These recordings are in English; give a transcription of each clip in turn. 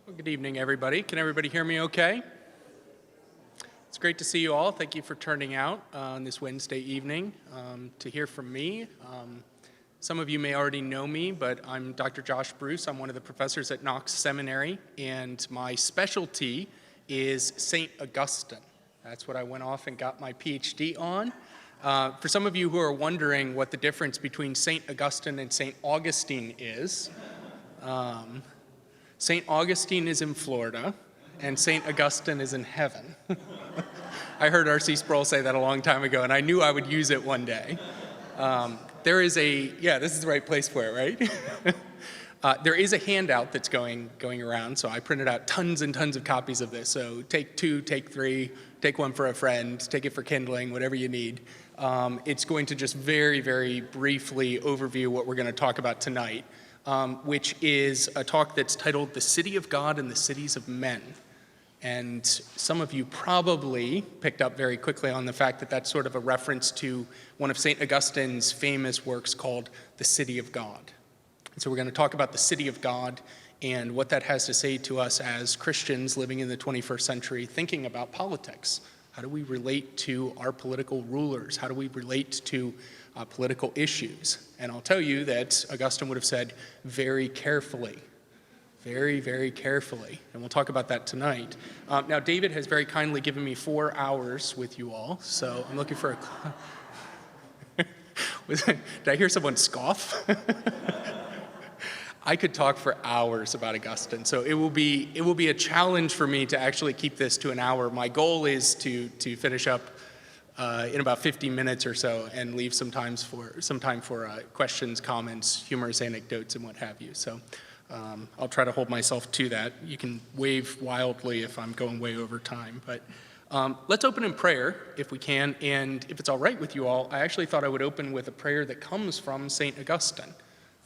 Well, good evening, everybody. Can everybody hear me okay? It's great to see you all. Thank you for turning out on this Wednesday evening to hear from me. Some of you may already know me, but I'm Dr. Josh Bruce. I'm one of the professors at Knox Seminary, and my specialty is St. Augustine. That's what I went off and got my PhD on. For some of you who are wondering what the difference between St. Augustine and St. Augustine is, St. Augustine is in Florida, and St. Augustine is in heaven. I heard R.C. Sproul say that a long time ago, and I knew I would use it one day. This is the right place for it, right? There is a handout that's going around, so I printed out tons and tons of copies of this. So take 2, take 3, take one for a friend, take it for kindling, whatever you need. It's going to just very, very briefly overview what we're going to talk about tonight, which is a talk that's titled The City of God and the Cities of Men. And some of you probably picked up very quickly on the fact that that's sort of a reference to one of St. Augustine's famous works called The City of God. And so we're going to talk about the City of God and what that has to say to us as Christians living in the 21st century, thinking about politics. How do we relate to our political rulers? How do we relate to political issues? And I'll tell you that Augustine would have said very carefully. Very, very carefully. And we'll talk about that tonight. Now, David has very kindly given me 4 hours with you all, so I'm looking for a... Did I hear someone scoff? I could talk for hours about Augustine, so it will be a challenge for me to actually keep this to an hour. My goal is to finish up in about 50 minutes or so and leave some time for questions, comments, humorous anecdotes, and what have you. So I'll try to hold myself to that. You can wave wildly if I'm going way over time, but let's open in prayer if we can. And if it's all right with you all, I actually thought I would open with a prayer that comes from St. Augustine.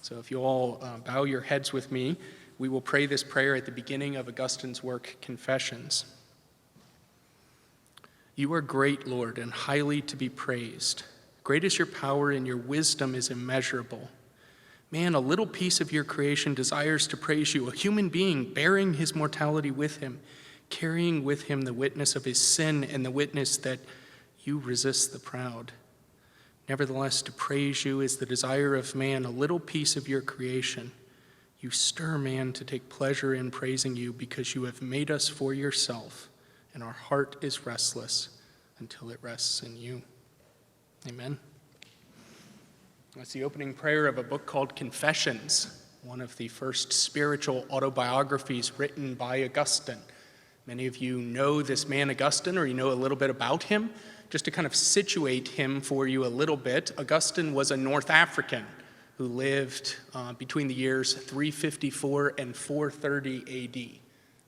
So if you all bow your heads with me, we will pray this prayer at the beginning of Augustine's work, Confessions. You are great, Lord, and highly to be praised. Great is your power, and your wisdom is immeasurable. Man, a little piece of your creation desires to praise you, a human being bearing his mortality with him, carrying with him the witness of his sin and the witness that you resist the proud. Nevertheless, to praise you is the desire of man, a little piece of your creation. You stir man to take pleasure in praising you because you have made us for yourself, and our heart is restless until it rests in you. Amen. That's the opening prayer of a book called Confessions, one of the first spiritual autobiographies written by Augustine. Many of you know this man Augustine, or you know a little bit about him. Just to kind of situate him for you a little bit, Augustine was a North African who lived between the years 354 and 430 AD.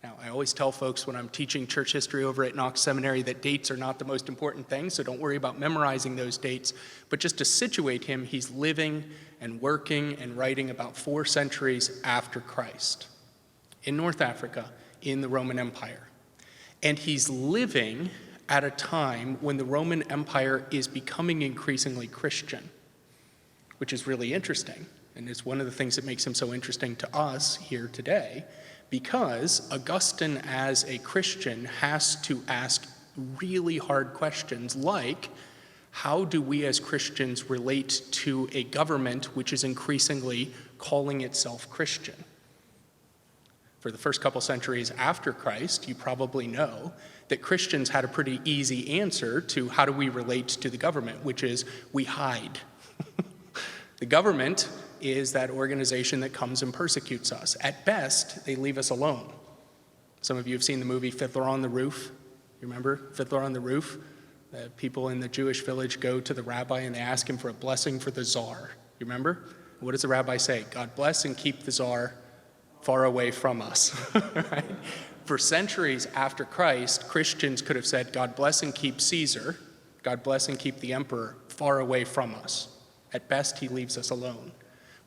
Now, I always tell folks when I'm teaching church history over at Knox Seminary that dates are not the most important thing, so don't worry about memorizing those dates. But just to situate him, he's living and working and writing about 4 centuries after Christ in North Africa in the Roman Empire. And he's living at a time when the Roman Empire is becoming increasingly Christian, which is really interesting. And it's one of the things that makes him so interesting to us here today, because Augustine as a Christian has to ask really hard questions like, how do we as Christians relate to a government which is increasingly calling itself Christian? For the first couple centuries after Christ, you probably know that Christians had a pretty easy answer to how do we relate to the government, which is we hide. The government is that organization that comes and persecutes us. At best, they leave us alone. Some of you have seen the movie Fiddler on the Roof. You remember Fiddler on the Roof? The people in the Jewish village go to the rabbi and they ask him for a blessing for the czar. You remember? What does the rabbi say? God bless and keep the czar far away from us. Right? For centuries after Christ, Christians could have said, God bless and keep Caesar, God bless and keep the emperor far away from us. At best, he leaves us alone.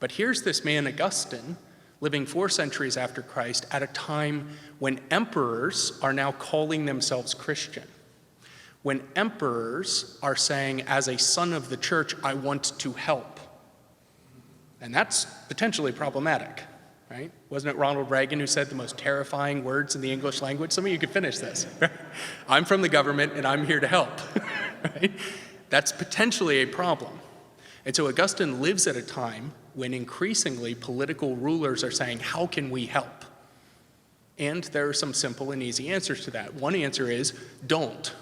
But here's this man, Augustine, living 4 centuries after Christ at a time when emperors are now calling themselves Christian. When emperors are saying, as a son of the church, I want to help. And that's potentially problematic. right? Wasn't it Ronald Reagan who said the most terrifying words in the English language? Some of you could finish this. I'm from the government and I'm here to help, right? That's potentially a problem. And so Augustine lives at a time when increasingly political rulers are saying, how can we help? And there are some simple and easy answers to that. One answer is, don't.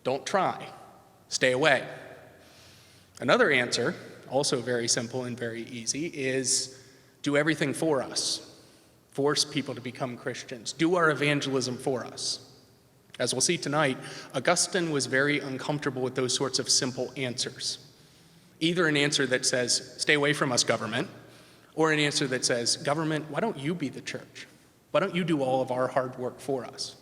Don't try. Stay away. Another answer, also very simple and very easy, is do everything for us. Force people to become Christians. Do our evangelism for us. As we'll see tonight, Augustine was very uncomfortable with those sorts of simple answers. Either an answer that says, stay away from us, government, or an answer that says, government, why don't you be the church? Why don't you do all of our hard work for us?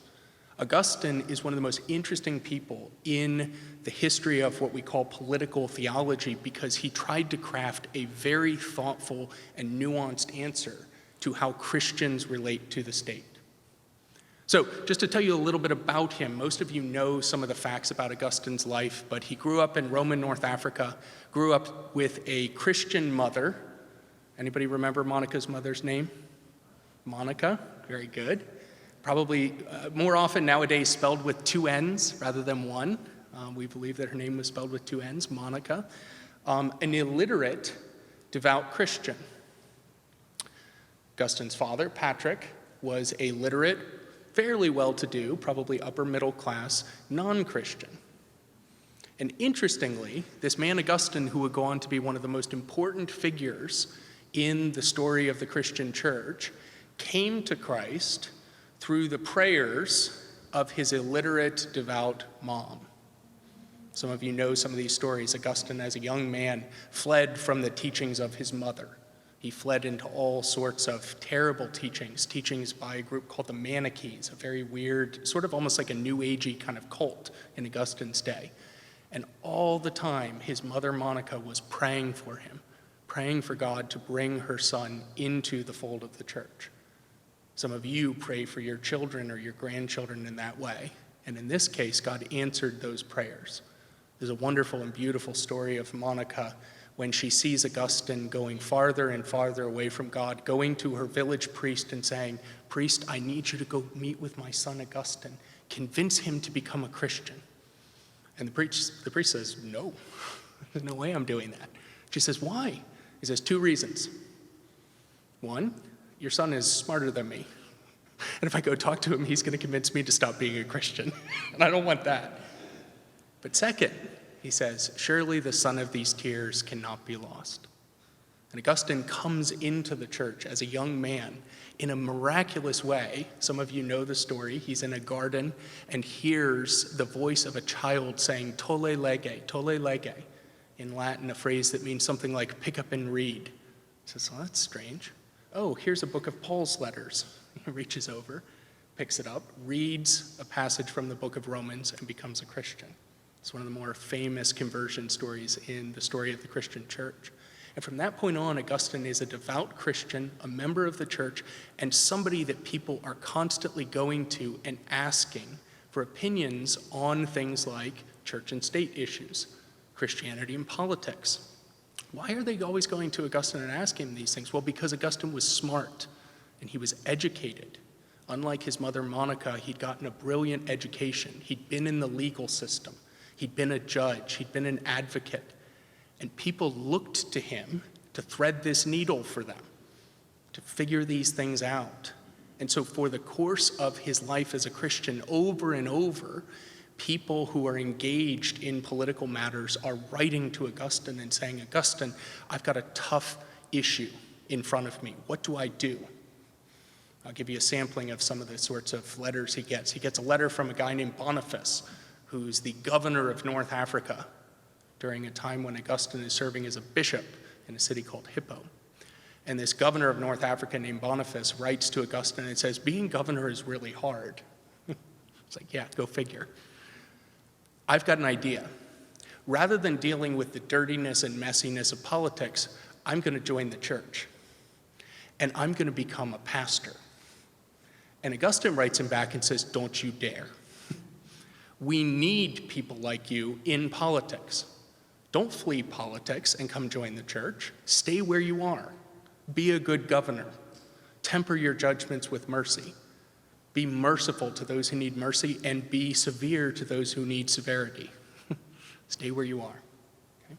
Augustine is one of the most interesting people in the history of what we call political theology because he tried to craft a very thoughtful and nuanced answer to how Christians relate to the state. So just to tell you a little bit about him, most of you know some of the facts about Augustine's life, but he grew up in Roman North Africa, grew up with a Christian mother. Anybody remember Monica's mother's name? Monica, very good. Probably more often nowadays spelled with two N's rather than one. We believe that her name was spelled with two N's, Monica. An illiterate, devout Christian. Augustine's father, Patrick, was a literate, fairly well-to-do, probably upper middle class, non-Christian. And interestingly, this man Augustine, who would go on to be one of the most important figures in the story of the Christian church, came to Christ through the prayers of his illiterate, devout mom. Some of you know some of these stories. Augustine, as a young man, fled from the teachings of his mother. He fled into all sorts of terrible teachings by a group called the Manichees, a very weird, sort of almost like a New Agey kind of cult in Augustine's day. And all the time, his mother Monica was praying for him, praying for God to bring her son into the fold of the church. Some of you pray for your children or your grandchildren in that way. And in this case, God answered those prayers. There's a wonderful and beautiful story of Monica when she sees Augustine going farther and farther away from God, going to her village priest and saying, "Priest, I need you to go meet with my son Augustine. Convince him to become a Christian." And the priest says, "No, there's no way I'm doing that." She says, "Why?" He says, 2 reasons. One, your son is smarter than me. And if I go talk to him, he's going to convince me to stop being a Christian. And I don't want that. But second, he says, surely the son of these tears cannot be lost. And Augustine comes into the church as a young man in a miraculous way. Some of you know the story. He's in a garden and hears the voice of a child saying, tolle lege, in Latin, a phrase that means something like pick up and read. He says, well, that's strange. Oh, here's a book of Paul's letters. He reaches over, picks it up, reads a passage from the book of Romans, and becomes a Christian. It's one of the more famous conversion stories in the story of the Christian church. And from that point on, Augustine is a devout Christian, a member of the church, and somebody that people are constantly going to and asking for opinions on things like church and state issues, Christianity and politics. Why are they always going to Augustine and asking him these things? Well, because Augustine was smart and he was educated. Unlike his mother Monica, he'd gotten a brilliant education. He'd been in the legal system. He'd been a judge, he'd been an advocate, and people looked to him to thread this needle for them, to figure these things out. And so for the course of his life as a Christian, over and over, people who are engaged in political matters are writing to Augustine and saying, Augustine, I've got a tough issue in front of me. What do I do? I'll give you a sampling of some of the sorts of letters he gets. He gets a letter from a guy named Boniface, who's the governor of North Africa during a time when Augustine is serving as a bishop in a city called Hippo. And this governor of North Africa named Boniface writes to Augustine and says, being governor is really hard. It's like, yeah, go figure. I've got an idea. Rather than dealing with the dirtiness and messiness of politics, I'm going to join the church. And I'm going to become a pastor. And Augustine writes him back and says, don't you dare. We need people like you in politics. Don't flee politics and come join the church. Stay where you are. Be a good governor. Temper your judgments with mercy. Be merciful to those who need mercy, and be severe to those who need severity. Stay where you are. Okay?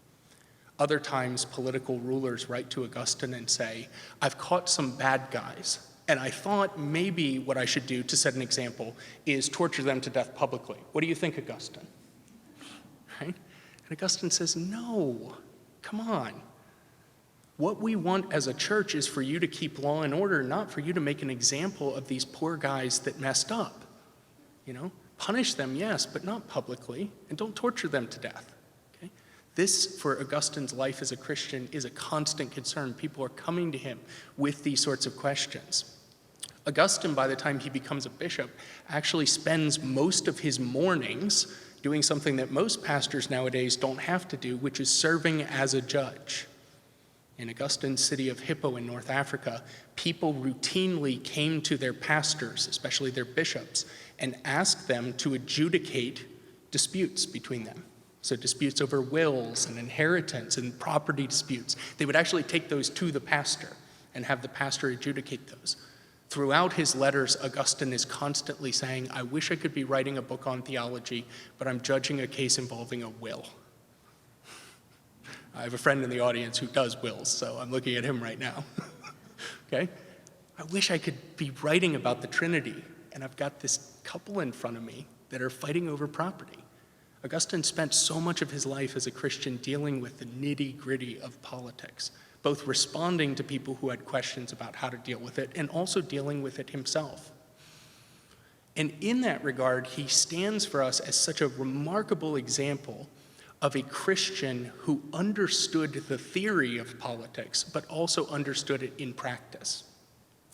Other times, political rulers write to Augustine and say, I've caught some bad guys, and I thought maybe what I should do to set an example is torture them to death publicly. What do you think, Augustine? Right? And Augustine says, no, come on. What we want as a church is for you to keep law and order, not for you to make an example of these poor guys that messed up. Punish them, yes, but not publicly, and don't torture them to death. Okay? This, for Augustine's life as a Christian, is a constant concern. People are coming to him with these sorts of questions. Augustine, by the time he becomes a bishop, actually spends most of his mornings doing something that most pastors nowadays don't have to do, which is serving as a judge. In Augustine's city of Hippo in North Africa, people routinely came to their pastors, especially their bishops, and asked them to adjudicate disputes between them. So disputes over wills and inheritance and property disputes. They would actually take those to the pastor and have the pastor adjudicate those. Throughout his letters, Augustine is constantly saying, I wish I could be writing a book on theology, but I'm judging a case involving a will. I have a friend in the audience who does wills, so I'm looking at him right now. Okay? I wish I could be writing about the Trinity, and I've got this couple in front of me that are fighting over property. Augustine spent so much of his life as a Christian dealing with the nitty-gritty of politics, both responding to people who had questions about how to deal with it and also dealing with it himself. And in that regard, he stands for us as such a remarkable example of a Christian who understood the theory of politics, but also understood it in practice.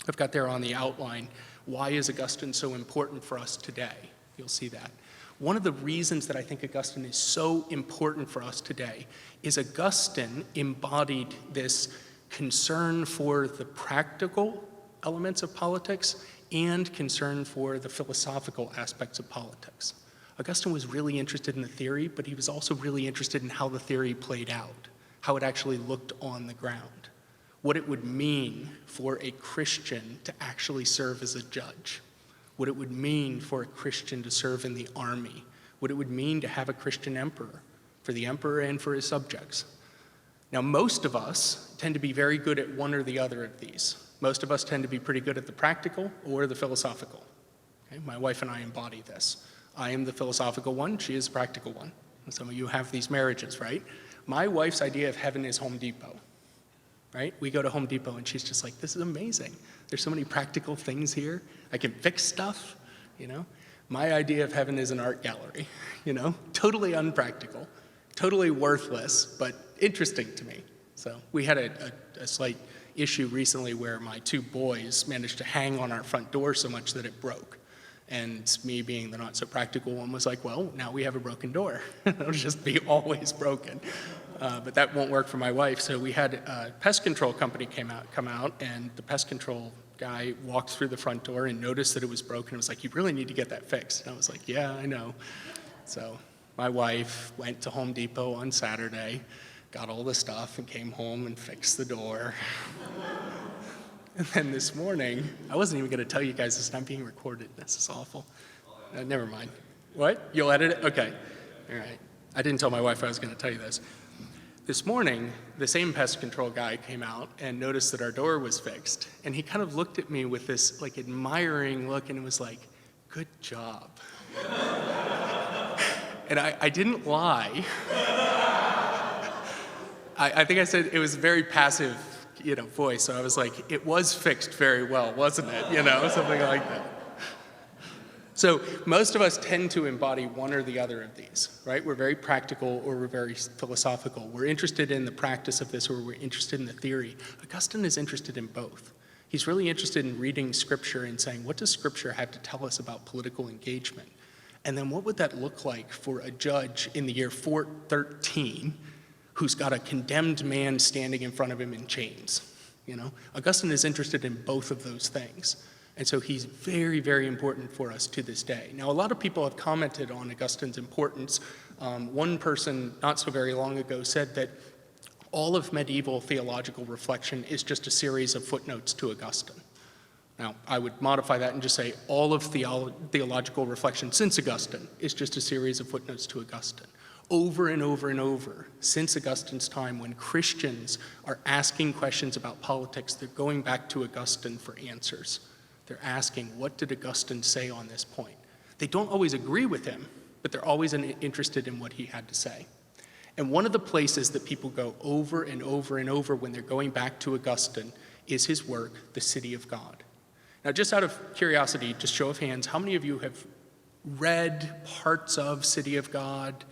I've got there on the outline, why is Augustine so important for us today? You'll see that. One of the reasons that I think Augustine is so important for us today is Augustine embodied this concern for the practical elements of politics and concern for the philosophical aspects of politics. Augustine was really interested in the theory, but he was also really interested in how the theory played out, how it actually looked on the ground, what it would mean for a Christian to actually serve as a judge, what it would mean for a Christian to serve in the army, what it would mean to have a Christian emperor, for the emperor and for his subjects. Now, most of us tend to be very good at one or the other of these. Most of us tend to be pretty good at the practical or the philosophical. Okay? My wife and I embody this. I am the philosophical one, she is the practical one. And some of you have these marriages, right? My wife's idea of heaven is Home Depot, right? We go to Home Depot and she's just like, this is amazing. There's so many practical things here. I can fix stuff, My idea of heaven is an art gallery, Totally unpractical, totally worthless, but interesting to me. So we had a slight issue recently where my two boys managed to hang on our front door so much that it broke. And me being the not so practical one was like, well, now we have a broken door. It'll just be always broken. But that won't work for my wife. So we had a pest control company come out, and the pest control guy walked through the front door and noticed that it was broken. It was like, you really need to get that fixed. And I was like, yeah, I know. So my wife went to Home Depot on Saturday, got all the stuff, and came home and fixed the door. And then this morning, I wasn't even going to tell you guys this, I'm being recorded. This is awful. Never mind. What? You'll edit it? Okay. All right. I didn't tell my wife I was going to tell you this. This morning, the same pest control guy came out and noticed that our door was fixed. And he kind of looked at me with this admiring look and was like, good job. And I didn't lie. I think I said it was very passive voice. So I was like, it was fixed very well, wasn't it? Something like that. So most of us tend to embody one or the other of these, right? We're very practical or we're very philosophical. We're interested in the practice of this or we're interested in the theory. Augustine is interested in both. He's really interested in reading Scripture and saying, what does Scripture have to tell us about political engagement? And then what would that look like for a judge in the year 413 who's got a condemned man standing in front of him in chains? Augustine is interested in both of those things. And so he's very, very important for us to this day. Now, a lot of people have commented on Augustine's importance. One person not so very long ago said that all of medieval theological reflection is just a series of footnotes to Augustine. Now, I would modify that and just say all of theological reflection since Augustine is just a series of footnotes to Augustine. Over and over and over, since Augustine's time, when Christians are asking questions about politics, they're going back to Augustine for answers. They're asking, what did Augustine say on this point? They don't always agree with him, but they're always interested in what he had to say. And one of the places that people go over and over and over when they're going back to Augustine is his work, The City of God. Now, just out of curiosity, just show of hands, how many of you have read parts of City of God,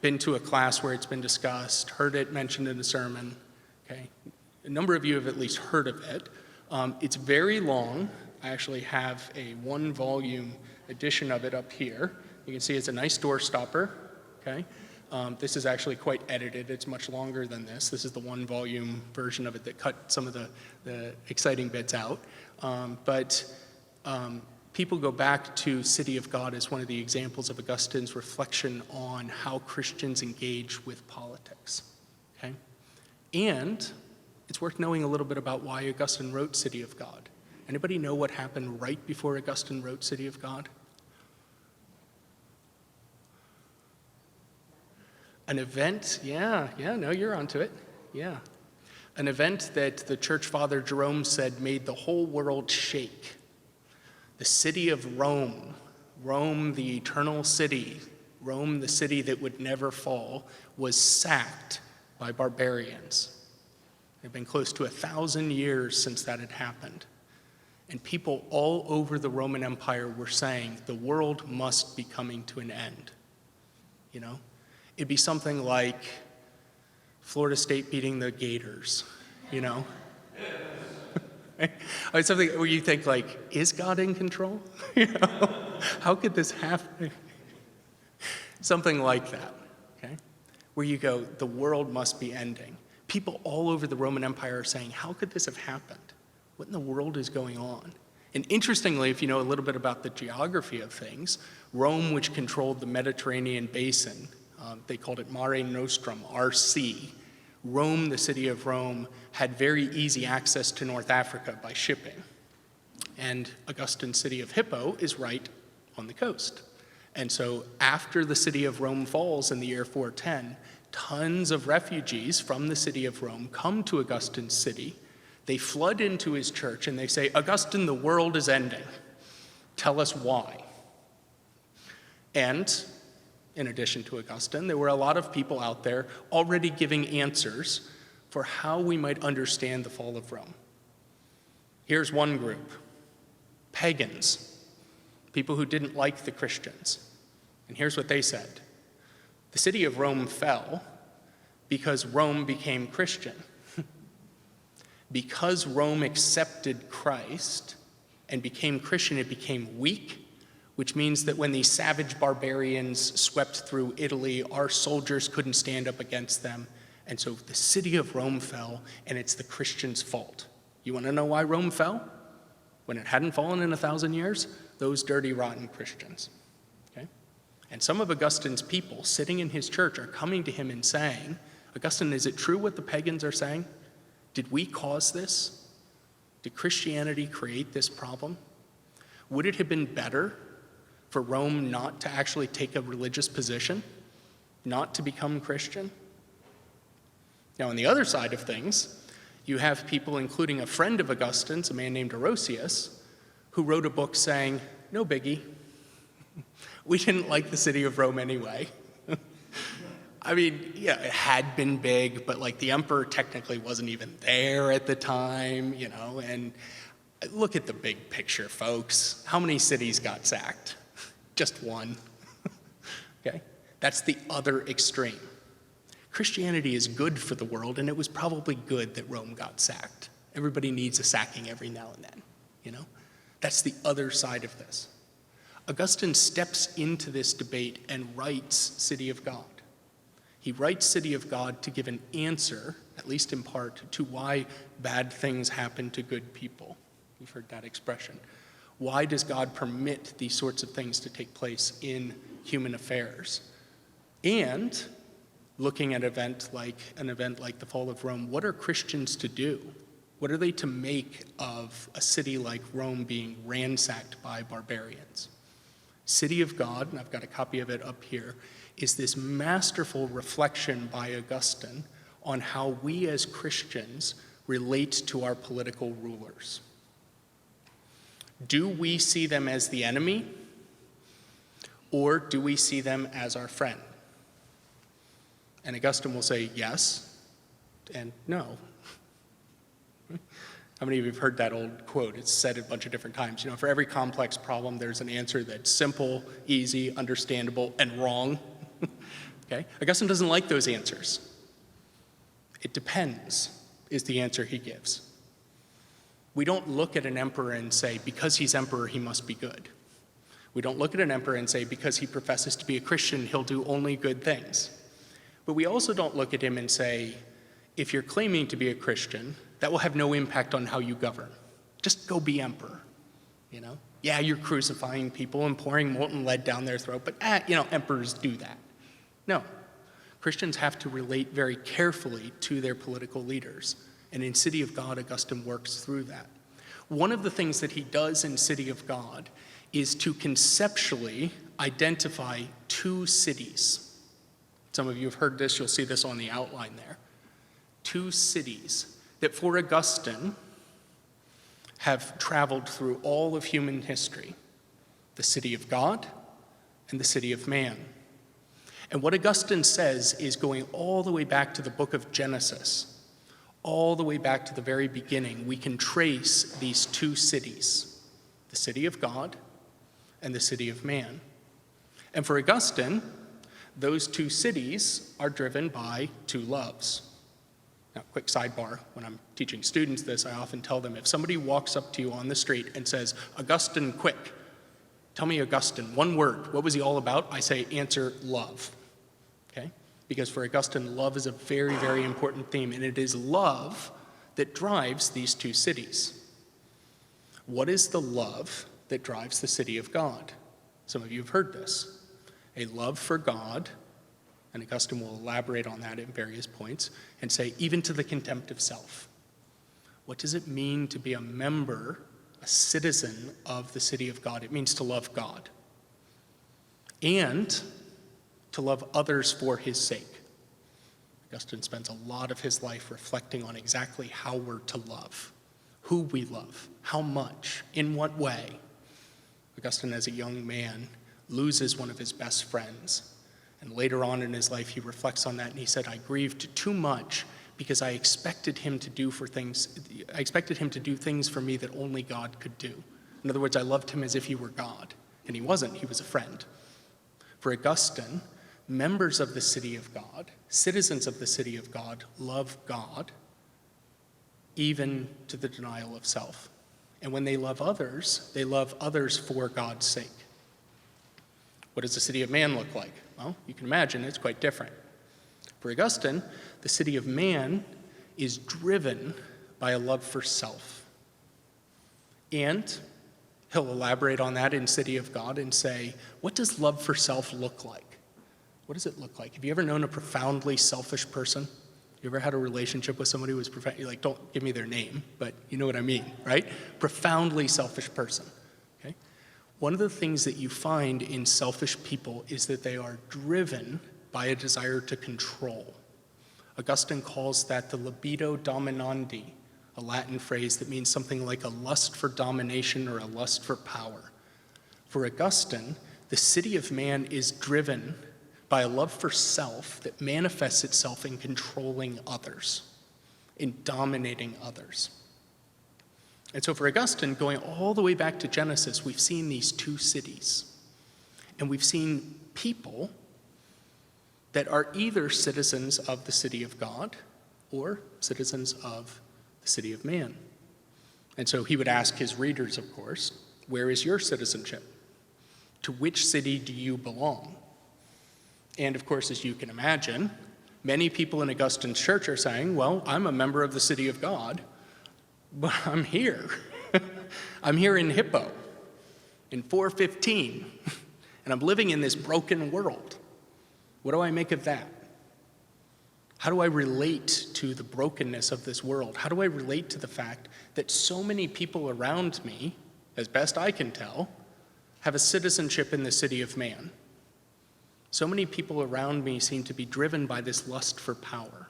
been to a class where it's been discussed, heard it mentioned in a sermon? Okay, a number of you have at least heard of it. It's very long. I actually have a 1-volume edition of it up here. You can see it's a nice doorstopper. Okay, this is actually quite edited. It's much longer than this. This is the 1-volume version of it that cut some of the exciting bits out. But people go back to City of God as one of the examples of Augustine's reflection on how Christians engage with politics. Okay? And it's worth knowing a little bit about why Augustine wrote City of God. Anybody know what happened right before Augustine wrote City of God? An event, no, you're onto it, yeah. An event that the church father Jerome said made the whole world shake. The city of Rome, Rome the eternal city, Rome the city that would never fall, was sacked by barbarians. It had been close to 1,000 years since that had happened. And people all over the Roman Empire were saying, the world must be coming to an end. You know? It'd be something like Florida State beating the Gators, you know? Something where you think, like, is God in control? You know? How could this happen? Something like that, okay? Where you go, the world must be ending. People all over the Roman Empire are saying, how could this have happened? What in the world is going on? And interestingly, if you know a little bit about the geography of things, Rome, which controlled the Mediterranean basin, they called it Mare Nostrum, RC. Rome, the city of Rome, had very easy access to North Africa by shipping. And Augustine's city of Hippo is right on the coast. And so after the city of Rome falls in the year 410, tons of refugees from the city of Rome come to Augustine's city. They flood into his church and they say, Augustine, the world is ending. Tell us why. And in addition to Augustine, there were a lot of people out there already giving answers for how we might understand the fall of Rome. Here's one group, pagans, people who didn't like the Christians. And here's what they said. The city of Rome fell because Rome became Christian. Because Rome accepted Christ and became Christian, it became weak, which means that when these savage barbarians swept through Italy, our soldiers couldn't stand up against them. And so the city of Rome fell, and it's the Christians' fault. You want to know why Rome fell? When it hadn't fallen in 1,000 years? Those dirty, rotten Christians. Okay? And some of Augustine's people sitting in his church are coming to him and saying, Augustine, is it true what the pagans are saying? Did we cause this? Did Christianity create this problem? Would it have been better for Rome not to actually take a religious position, not to become Christian? Now, on the other side of things, you have people, including a friend of Augustine's, a man named Orosius, who wrote a book saying, no biggie, we didn't like the city of Rome anyway. I mean, yeah, it had been big, but like the emperor technically wasn't even there at the time, you know, and look at the big picture, folks. How many cities got sacked? Just one. Okay? That's the other extreme. Christianity is good for the world, and it was probably good that Rome got sacked. Everybody needs a sacking every now and then, you know? That's the other side of this. Augustine steps into this debate and writes City of God. He writes City of God to give an answer, at least in part, to why bad things happen to good people. You've heard that expression. Why does God permit these sorts of things to take place in human affairs? And looking at an event like the fall of Rome, what are Christians to do What are they to make of a city like Rome being ransacked by barbarians? City of God, and I've got a copy of it up here, is this masterful reflection by Augustine on how we as Christians relate to our political rulers. Do we see them as the enemy, or do we see them as our friend? And Augustine will say yes and no. How many of you have heard that old quote? It's said a bunch of different times. For every complex problem, there's an answer that's simple, easy, understandable, and wrong. Okay? Augustine doesn't like those answers. It depends, is the answer he gives. We don't look at an emperor and say, because he's emperor, he must be good. We don't look at an emperor and say, because he professes to be a Christian, he'll do only good things. But we also don't look at him and say, if you're claiming to be a Christian, that will have no impact on how you govern. Just go be emperor, Yeah, you're crucifying people and pouring molten lead down their throat, but emperors do that. No. Christians have to relate very carefully to their political leaders. And in City of God, Augustine works through that. One of the things that he does in City of God is to conceptually identify two cities. Some of you have heard this, you'll see this on the outline there. Two cities that for Augustine have traveled through all of human history, the city of God and the city of man. And what Augustine says is going all the way back to the book of Genesis, all the way back to the very beginning, we can trace these two cities, the city of God and the city of man. And for Augustine, those two cities are driven by two loves. Now, quick sidebar, when I'm teaching students this, I often tell them, if somebody walks up to you on the street and says, Augustine, quick, tell me Augustine, one word, what was he all about? I say, answer, love, okay? Because for Augustine, love is a very, very important theme, and it is love that drives these two cities. What is the love that drives the city of God? Some of you have heard this. A love for God, and Augustine will elaborate on that at various points, and say, even to the contempt of self. What does it mean to be a member, a citizen of the city of God? It means to love God and to love others for his sake. Augustine spends a lot of his life reflecting on exactly how we're to love, who we love, how much, in what way. Augustine, as a young man, loses one of his best friends. And later on in his life, he reflects on that, and he said, I grieved too much because I expected him to do things for me that only God could do. In other words, I loved him as if he were God, and he wasn't, he was a friend. For Augustine, members of the city of God, citizens of the city of God, love God, even to the denial of self. And when they love others for God's sake. What does the city of man look like? Well, you can imagine it's quite different. For Augustine, the city of man is driven by a love for self. And he'll elaborate on that in City of God and say, what does love for self look like? What does it look like? Have you ever known a profoundly selfish person? You ever had a relationship with somebody who was don't give me their name, but you know what I mean, right? Profoundly selfish person. One of the things that you find in selfish people is that they are driven by a desire to control. Augustine calls that the libido dominandi, a Latin phrase that means something like a lust for domination or a lust for power. For Augustine, the city of man is driven by a love for self that manifests itself in controlling others, in dominating others. And so for Augustine, going all the way back to Genesis, we've seen these two cities. And we've seen people that are either citizens of the city of God or citizens of the city of man. And so he would ask his readers, of course, where is your citizenship? To which city do you belong? And of course, as you can imagine, many people in Augustine's church are saying, well, I'm a member of the city of God, but I'm here. I'm here in Hippo, in 415, and I'm living in this broken world. What do I make of that? How do I relate to the brokenness of this world? How do I relate to the fact that so many people around me, as best I can tell, have a citizenship in the city of man? So many people around me seem to be driven by this lust for power.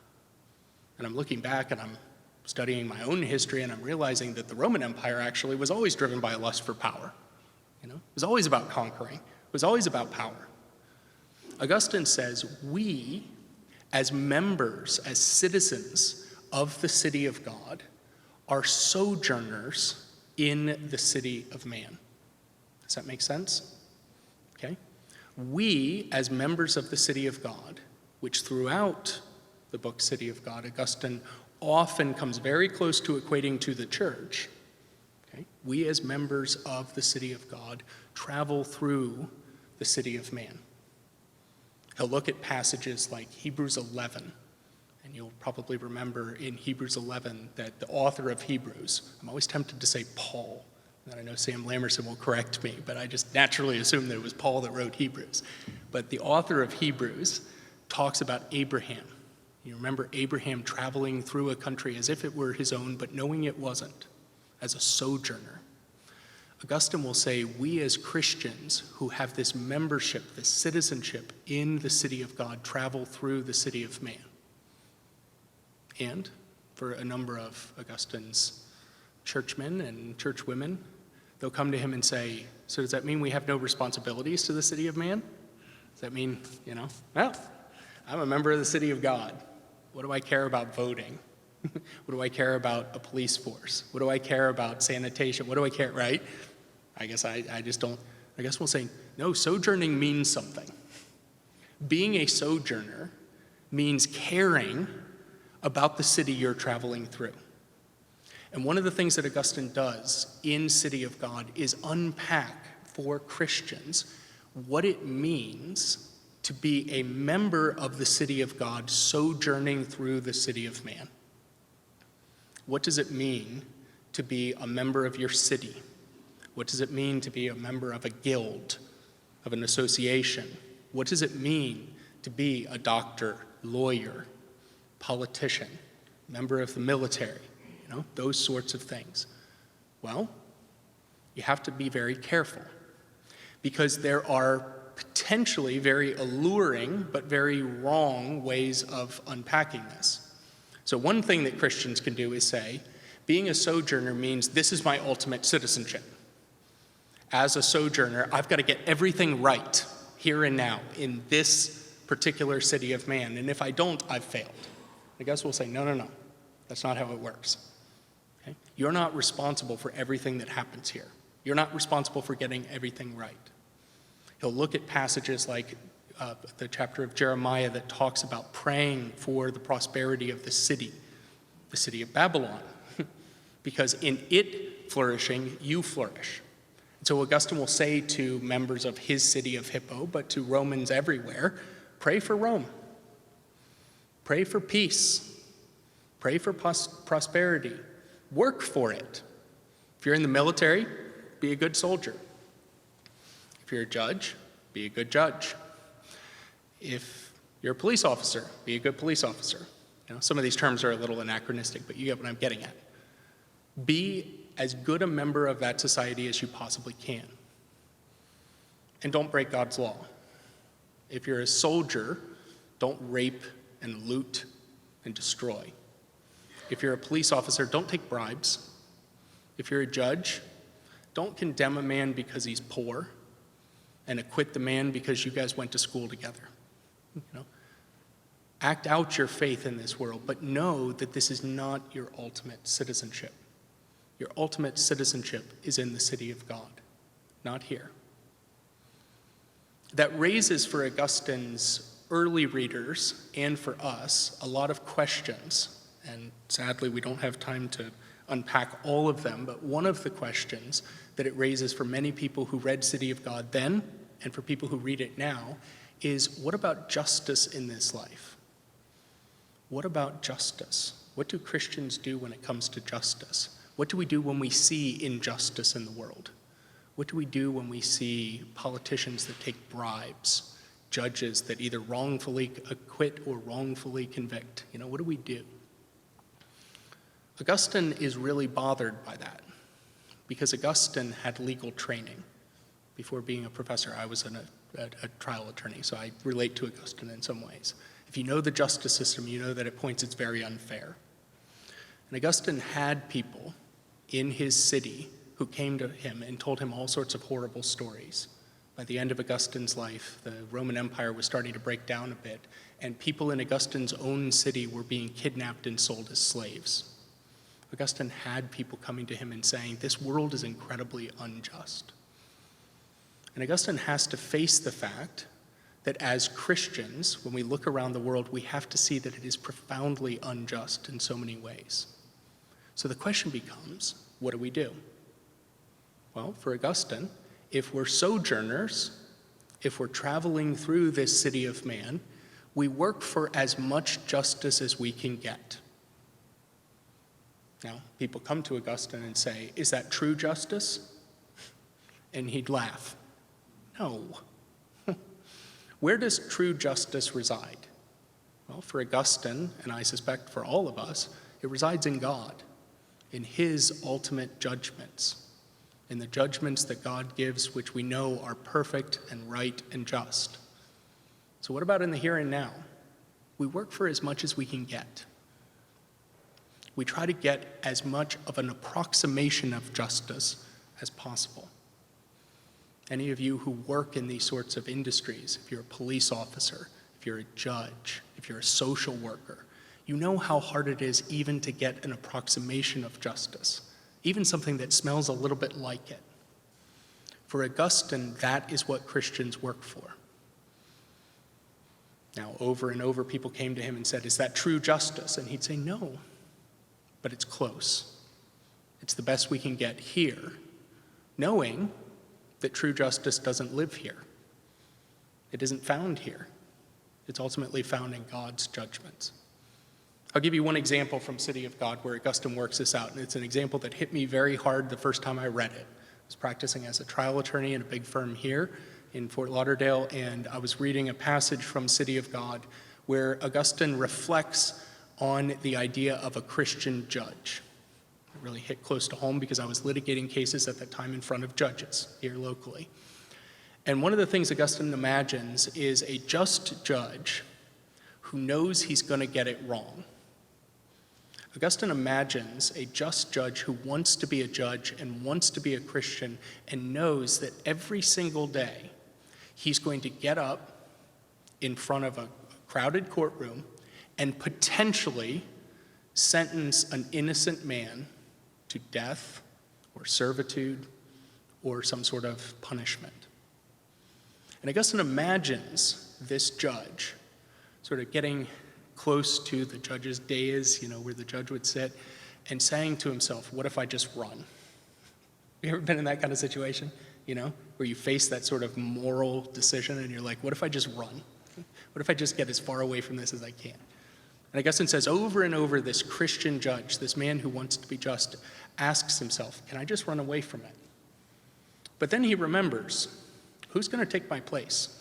And I'm looking back and I'm studying my own history and I'm realizing that the Roman Empire actually was always driven by a lust for power. It was always about conquering. It was always about power. Augustine says we, as members, as citizens of the city of God, are sojourners in the city of man. Does that make sense? Okay. We, as members of the city of God, which throughout the book City of God, Augustine often comes very close to equating to the church. Okay? We, as members of the city of God, travel through the city of man. He'll look at passages like Hebrews 11, and you'll probably remember in Hebrews 11 that the author of Hebrews, I'm always tempted to say Paul, and I know Sam Lamerson will correct me, but I just naturally assume that it was Paul that wrote Hebrews. But the author of Hebrews talks about Abraham. You remember Abraham traveling through a country as if it were his own, but knowing it wasn't, as a sojourner. Augustine will say, we as Christians who have this membership, this citizenship in the city of God, travel through the city of man. And for a number of Augustine's churchmen and churchwomen, they'll come to him and say, so does that mean we have no responsibilities to the city of man? Does that mean, well, I'm a member of the city of God. What do I care about voting? What do I care about a police force? What do I care about sanitation? What do I care, right? I guess I just don't. I guess we'll say, no, sojourning means something. Being a sojourner means caring about the city you're traveling through. And one of the things that Augustine does in City of God is unpack for Christians what it means to be a member of the city of God sojourning through the city of man. What does it mean to be a member of your city? What does it mean to be a member of a guild, of an association? What does it mean to be a doctor, lawyer, politician, member of the military? Those sorts of things. Well, you have to be very careful because there are potentially very alluring but very wrong ways of unpacking this. So one thing that Christians can do is say, being a sojourner means this is my ultimate citizenship. As a sojourner, I've got to get everything right here and now in this particular city of man. And if I don't, I've failed. I guess we'll say, no. That's not how it works. Okay? You're not responsible for everything that happens here. You're not responsible for getting everything right. He'll look at passages like the chapter of Jeremiah that talks about praying for the prosperity of the city of Babylon, because in it flourishing, you flourish. And so Augustine will say to members of his city of Hippo, but to Romans everywhere, pray for Rome. Pray for peace. Pray for prosperity. Work for it. If you're in the military, be a good soldier. If you're a judge, be a good judge. If you're a police officer, be a good police officer. Some of these terms are a little anachronistic, but you get what I'm getting at. Be as good a member of that society as you possibly can. And don't break God's law. If you're a soldier, don't rape and loot and destroy. If you're a police officer, don't take bribes. If you're a judge, don't condemn a man because he's poor and acquit the man because you guys went to school together. Act out your faith in this world, but know that this is not your ultimate citizenship. Your ultimate citizenship is in the city of God, not here. That raises for Augustine's early readers and for us a lot of questions, and sadly we don't have time to unpack all of them, but one of the questions that it raises for many people who read City of God then and for people who read it now is, what about justice in this life? What about justice? What do Christians do when it comes to justice? What do we do when we see injustice in the world? What do we do when we see politicians that take bribes judges that either wrongfully acquit or wrongfully convict. What do we do? Augustine is really bothered by that because Augustine had legal training. Before being a professor, I was a trial attorney, so I relate to Augustine in some ways. If you know the justice system, you know that at points it's very unfair. And Augustine had people in his city who came to him and told him all sorts of horrible stories. By the end of Augustine's life, the Roman Empire was starting to break down a bit, and people in Augustine's own city were being kidnapped and sold as slaves. Augustine had people coming to him and saying, this world is incredibly unjust. And Augustine has to face the fact that as Christians, when we look around the world, we have to see that it is profoundly unjust in so many ways. So the question becomes, what do we do? Well, for Augustine, if we're sojourners, if we're traveling through this city of man, we work for as much justice as we can get. Now, people come to Augustine and say, is that true justice? And he'd laugh. No. Where does true justice reside? Well, for Augustine, and I suspect for all of us, it resides in God, in his ultimate judgments, in the judgments that God gives, which we know are perfect and right and just. So what about in the here and now? We work for as much as we can get. We try to get as much of an approximation of justice as possible. Any of you who work in these sorts of industries, if you're a police officer, if you're a judge, if you're a social worker, you know how hard it is even to get an approximation of justice, even something that smells a little bit like it. For Augustine, that is what Christians work for. Now, over and over, people came to him and said, is that true justice? And he'd say, no, but it's close. It's the best we can get here, knowing that true justice doesn't live here. It isn't found here. It's ultimately found in God's judgments. I'll give you one example from City of God where Augustine works this out, and it's an example that hit me very hard the first time I read it. I was practicing as a trial attorney in a big firm here in Fort Lauderdale, and I was reading a passage from City of God where Augustine reflects on the idea of a Christian judge. It really hit close to home because I was litigating cases at that time in front of judges here locally. And one of the things Augustine imagines is a just judge who knows he's going to get it wrong. Augustine imagines a just judge who wants to be a judge and wants to be a Christian and knows that every single day he's going to get up in front of a crowded courtroom and potentially sentence an innocent man to death or servitude or some sort of punishment. And Augustine imagines this judge sort of getting close to the judge's dais, where the judge would sit, and saying to himself, what if I just run? You ever been in that kind of situation, where you face that sort of moral decision and you're like, what if I just run? What if I just get as far away from this as I can? And Augustine says over and over, this Christian judge, this man who wants to be just, asks himself, can I just run away from it? But then he remembers, who's going to take my place?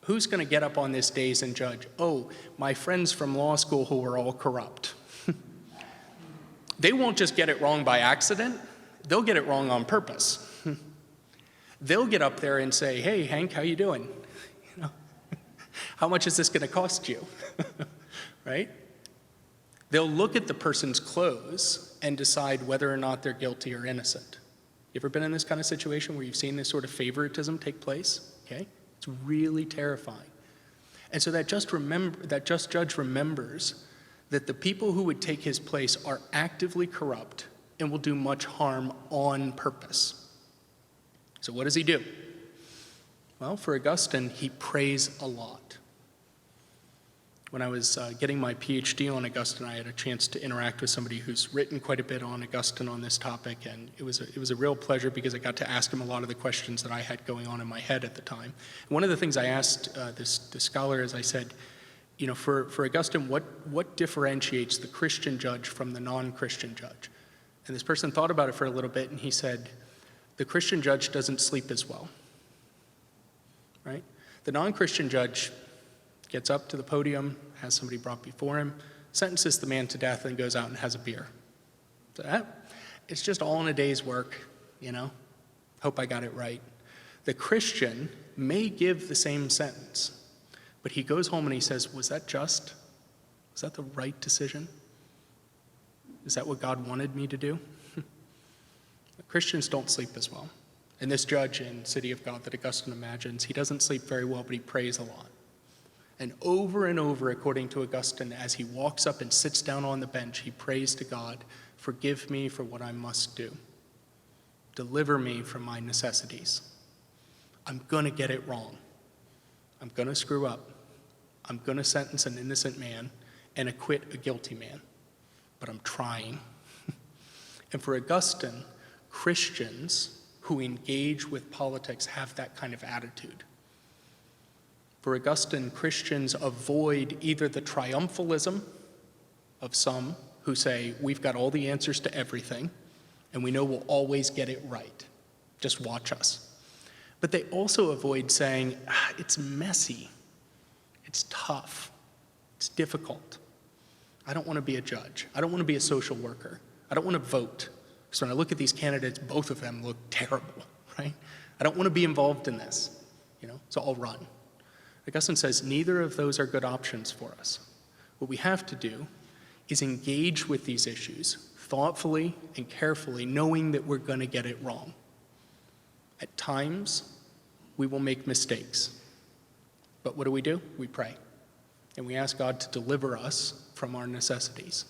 Who's going to get up on this dais and judge? Oh, my friends from law school who are all corrupt. They won't just get it wrong by accident. They'll get it wrong on purpose. They'll get up there and say, hey, Hank, how you doing? How much is this going to cost you? Right? They'll look at the person's clothes and decide whether or not they're guilty or innocent. You ever been in this kind of situation where you've seen this sort of favoritism take place? Okay? It's really terrifying. And so that just judge remembers that the people who would take his place are actively corrupt and will do much harm on purpose. So what does he do? Well, for Augustine, he prays a lot. When I was getting my PhD on Augustine, I had a chance to interact with somebody who's written quite a bit on Augustine on this topic, and it was a real pleasure because I got to ask him a lot of the questions that I had going on in my head at the time. And one of the things I asked this scholar is I said, for Augustine, what differentiates the Christian judge from the non-Christian judge? And this person thought about it for a little bit, and he said, the Christian judge doesn't sleep as well, right? The non-Christian judge gets up to the podium, has somebody brought before him, sentences the man to death, and goes out and has a beer. So, it's just all in a day's work, Hope I got it right. The Christian may give the same sentence, but he goes home and he says, was that just? Was that the right decision? Is that what God wanted me to do? Christians don't sleep as well. And this judge in City of God that Augustine imagines, he doesn't sleep very well, but he prays a lot. And over, according to Augustine, as he walks up and sits down on the bench, he prays to God, forgive me for what I must do. Deliver me from my necessities. I'm going to get it wrong. I'm going to screw up. I'm going to sentence an innocent man and acquit a guilty man. But I'm trying. And for Augustine, Christians who engage with politics have that kind of attitude. For Augustine, Christians avoid either the triumphalism of some who say, we've got all the answers to everything, and we know we'll always get it right. Just watch us. But they also avoid saying, it's messy, it's tough, it's difficult. I don't want to be a judge. I don't want to be a social worker. I don't want to vote. Because when I look at these candidates, both of them look terrible, right? I don't want to be involved in this, so I'll run. Augustine says neither of those are good options for us. What we have to do is engage with these issues thoughtfully and carefully, knowing that we're going to get it wrong. At times, we will make mistakes. But what do? We pray. And we ask God to deliver us from our necessities.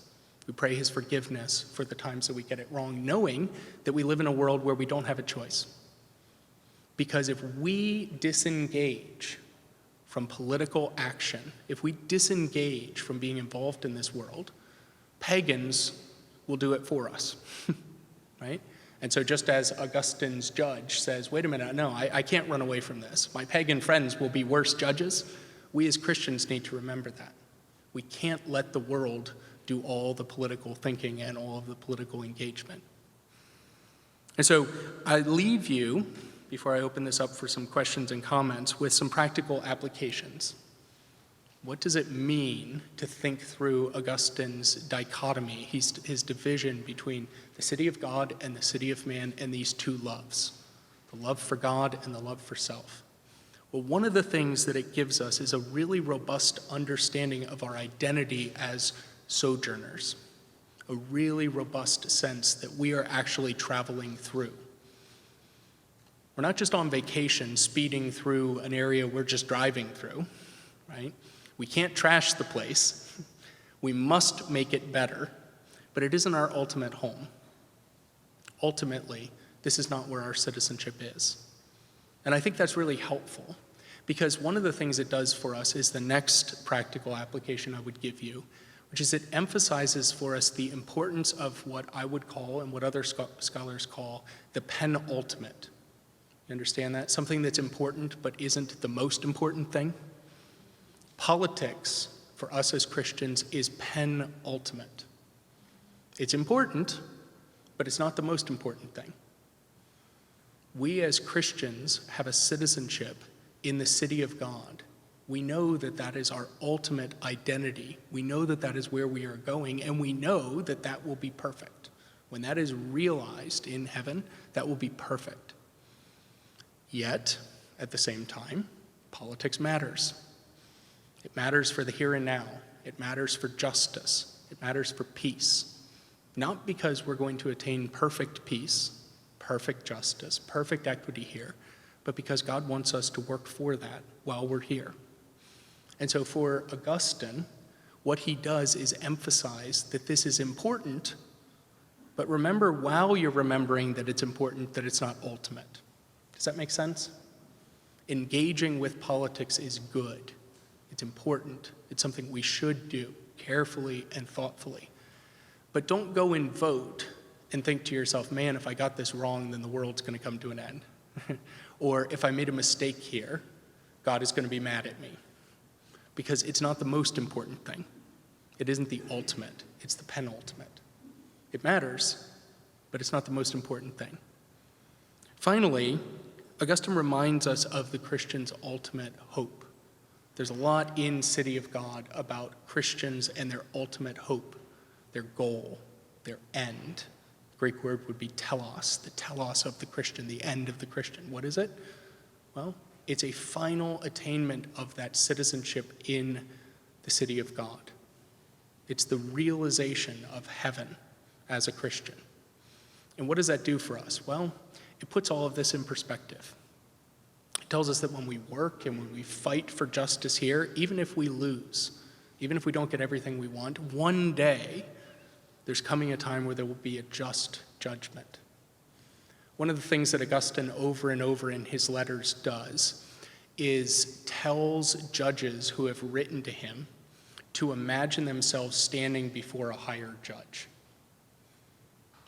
We pray his forgiveness for the times that we get it wrong, knowing that we live in a world where we don't have a choice. Because if we disengage from political action, if we disengage from being involved in this world, pagans will do it for us, right? And so just as Augustine's judge says, wait a minute, no, I can't run away from this. My pagan friends will be worse judges. We as Christians need to remember that. We can't let the world do all the political thinking and all of the political engagement. And so I leave you, before I open this up for some questions and comments, with some practical applications. What does it mean to think through Augustine's dichotomy, his division between the city of God and the city of man and these two loves, the love for God and the love for self? Well, one of the things that it gives us is a really robust understanding of our identity as sojourners, a really robust sense that we are actually traveling through. We're not just on vacation, speeding through an area we're just driving through, right? We can't trash the place. We must make it better, but it isn't our ultimate home. Ultimately, this is not where our citizenship is. And I think that's really helpful, because one of the things it does for us is the next practical application I would give you, which is it emphasizes for us the importance of what I would call, and what other scholars call, the penultimate. You understand that? Something that's important but isn't the most important thing. Politics, for us as Christians, is penultimate. It's important, but it's not the most important thing. We as Christians have a citizenship in the city of God. We know that that is our ultimate identity. We know that that is where we are going, and we know that that will be perfect. When that is realized in heaven, that will be perfect. Yet, at the same time, politics matters. It matters for the here and now. It matters for justice. It matters for peace. Not because we're going to attain perfect peace, perfect justice, perfect equity here, but because God wants us to work for that while we're here. And so for Augustine, what he does is emphasize that this is important, but remember while you're remembering that it's important, that it's not ultimate. Does that make sense? Engaging with politics is good. It's important. It's something we should do carefully and thoughtfully. But don't go and vote and think to yourself, man, if I got this wrong, then the world's going to come to an end. Or if I made a mistake here, God is going to be mad at me. Because it's not the most important thing. It isn't the ultimate. It's the penultimate. It matters, but it's not the most important thing. Finally, Augustine reminds us of the Christian's ultimate hope. There's a lot in City of God about Christians and their ultimate hope, their goal, their end. The Greek word would be telos, the telos of the Christian, the end of the Christian. What is it? Well, it's a final attainment of that citizenship in the City of God. It's the realization of heaven as a Christian. And what does that do for us? Well, it puts all of this in perspective. It tells us that when we work and when we fight for justice here, even if we lose, even if we don't get everything we want, one day there's coming a time where there will be a just judgment. One of the things that Augustine over and over in his letters does is tells judges who have written to him to imagine themselves standing before a higher judge.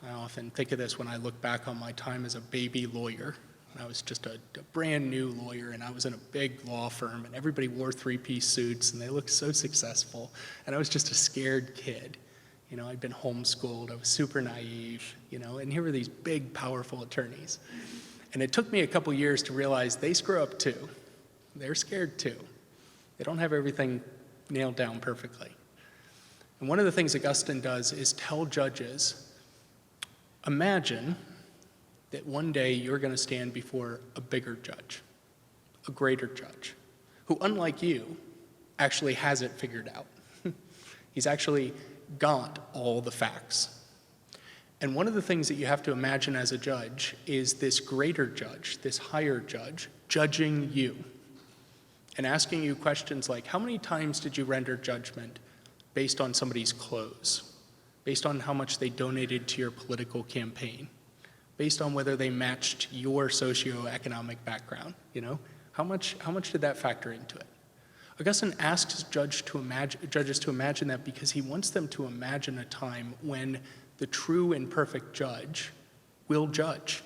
I often think of this when I look back on my time as a baby lawyer. I was just a brand new lawyer, and I was in a big law firm, and everybody wore three-piece suits, and they looked so successful, and I was just a scared kid. You know, I'd been homeschooled, I was super naive, and here were these big, powerful attorneys. And it took me a couple years to realize they screw up too. They're scared too. They don't have everything nailed down perfectly. And one of the things Augustine does is tell judges, imagine that one day you're going to stand before a bigger judge, a greater judge, who, unlike you, actually has it figured out. He's actually got all the facts. And one of the things that you have to imagine as a judge is this greater judge, this higher judge, judging you and asking you questions like, how many times did you render judgment based on somebody's clothes, based on how much they donated to your political campaign, based on whether they matched your socioeconomic background? How much did that factor into it? Augustine asks judges to imagine that because he wants them to imagine a time when the true and perfect judge will judge.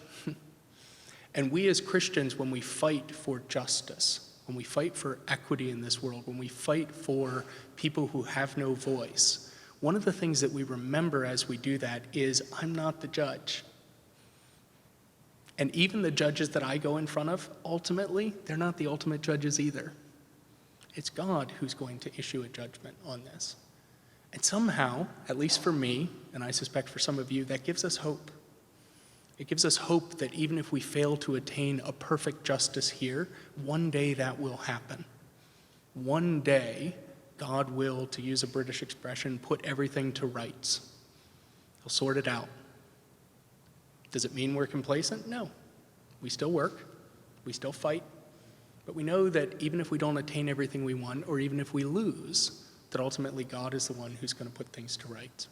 And we as Christians, when we fight for justice, when we fight for equity in this world, when we fight for people who have no voice, one of the things that we remember as we do that is, I'm not the judge. And even the judges that I go in front of, ultimately, they're not the ultimate judges either. It's God who's going to issue a judgment on this. And somehow, at least for me, and I suspect for some of you, that gives us hope. It gives us hope that even if we fail to attain a perfect justice here, one day that will happen. One day, God will, to use a British expression, put everything to rights. He'll sort it out. Does it mean we're complacent? No. We still work. We still fight. But we know that even if we don't attain everything we want, or even if we lose, that ultimately God is the one who's going to put things to rights.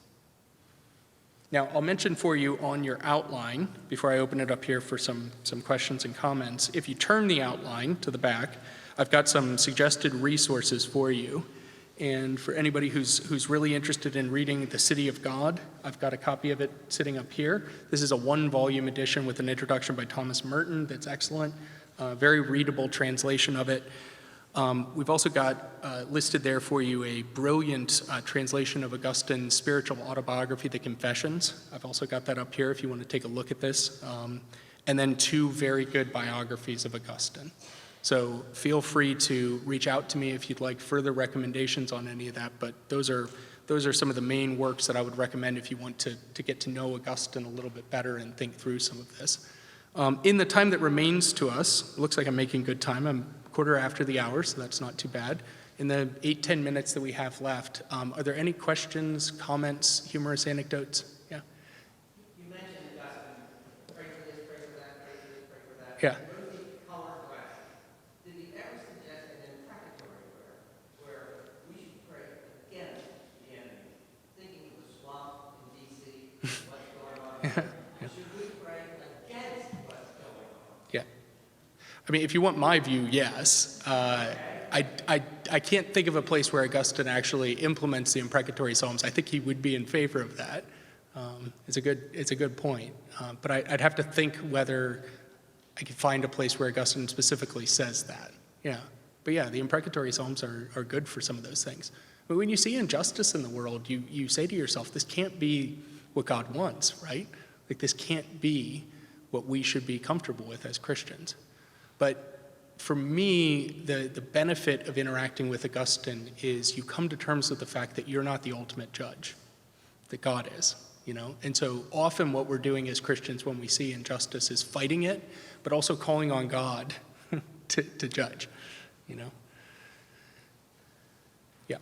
Now, I'll mention for you on your outline, before I open it up here for some questions and comments, if you turn the outline to the back, I've got some suggested resources for you. And for anybody who's really interested in reading The City of God, I've got a copy of it sitting up here. This is a one-volume edition with an introduction by Thomas Merton that's excellent. Very readable translation of it. We've also got listed there for you a brilliant translation of Augustine's spiritual autobiography, The Confessions. I've also got that up here if you want to take a look at this. And then two very good biographies of Augustine. So feel free to reach out to me if you'd like further recommendations on any of that, but those are some of the main works that I would recommend if you want to get to know Augustine a little bit better and think through some of this. In the time that remains to us, it looks like I'm making good time. I'm a quarter after the hour, so that's not too bad. In the 8-10 minutes that we have left, are there any questions, comments, humorous anecdotes? Yeah? You mentioned Augustine, pray for this, pray for that, pray for this, pray for that. Yeah. Rosy colored glasses. Did he ever suggest an imprecatory prayer where we should pray against the enemy, thinking of the swamp in D.C., what's going on here? Should we pray against what's going on? Yeah. I mean, if you want my view, yes. I can't think of a place where Augustine actually implements the imprecatory psalms. I think he would be in favor of that. It's a good point. But I'd have to think whether I could find a place where Augustine specifically says that. Yeah. But yeah, the imprecatory psalms are good for some of those things. But when you see injustice in the world, you say to yourself, this can't be what God wants, right? Like, this can't be what we should be comfortable with as Christians. But for me, the benefit of interacting with Augustine is you come to terms with the fact that you're not the ultimate judge, that God is, you know? And so often what we're doing as Christians when we see injustice is fighting it, but also calling on God to judge, you know? Yeah.